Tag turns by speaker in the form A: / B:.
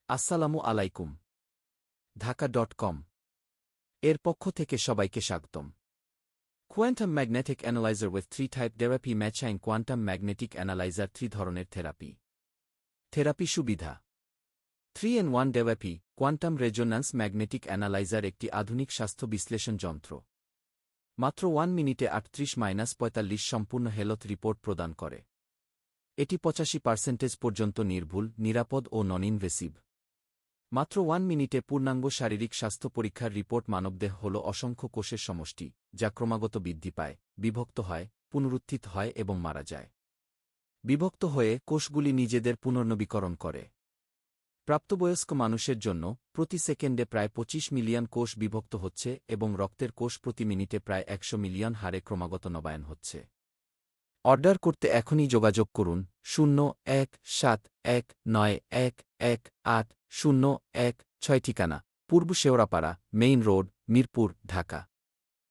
A: আসসালামু আলাইকুম। ঢাকা.com এর পক্ষ থেকে সবাইকে স্বাগতম। Quantum magnetic analyzer with 3 type therapy matching quantum magnetic analyzer 3 ধরনের থেরাপি। থেরাপি সুবিধা 3-in-1 therapy quantum resonance magnetic analyzer একটি আধুনিক স্বাস্থ্য বিশ্লেষণ যন্ত্র। মাত্র 1 মিনিটে 38-45 সম্পূর্ণ হেলথ রিপোর্ট প্রদান করে। এটি 85% পর্যন্ত নির্ভুল, নিরাপদ ও নন-ইনভেসিভ। মাত্র 1 মিনিটে পূর্ণাঙ্গ শারীরিক স্বাস্থ্য পরীক্ষার রিপোর্ট। মানবদেহ হল অসংখ্য কোষের সমষ্টি, যা ক্রমাগত বৃদ্ধি পায়, বিভক্ত হয়, পুনরুত্থিত হয় এবং মারা যায়। বিভক্ত হয়ে কোষগুলি নিজেদের পুনর্নবীকরণ করে। প্রাপ্তবয়স্ক মানুষের জন্য প্রতি সেকেন্ডে প্রায় 25 মিলিয়ন কোষ বিভক্ত হচ্ছে এবং রক্তের কোষ প্রতি মিনিটে প্রায় 100 মিলিয়ন হারে ক্রমাগত নবায়ন হচ্ছে। অর্ডার করতে এখনই যোগাযোগ করুন 0171911806। ঠিকানা: পূর্ব শেওড়াপাড়া, মেইন রোড, মিরপুর, ঢাকা।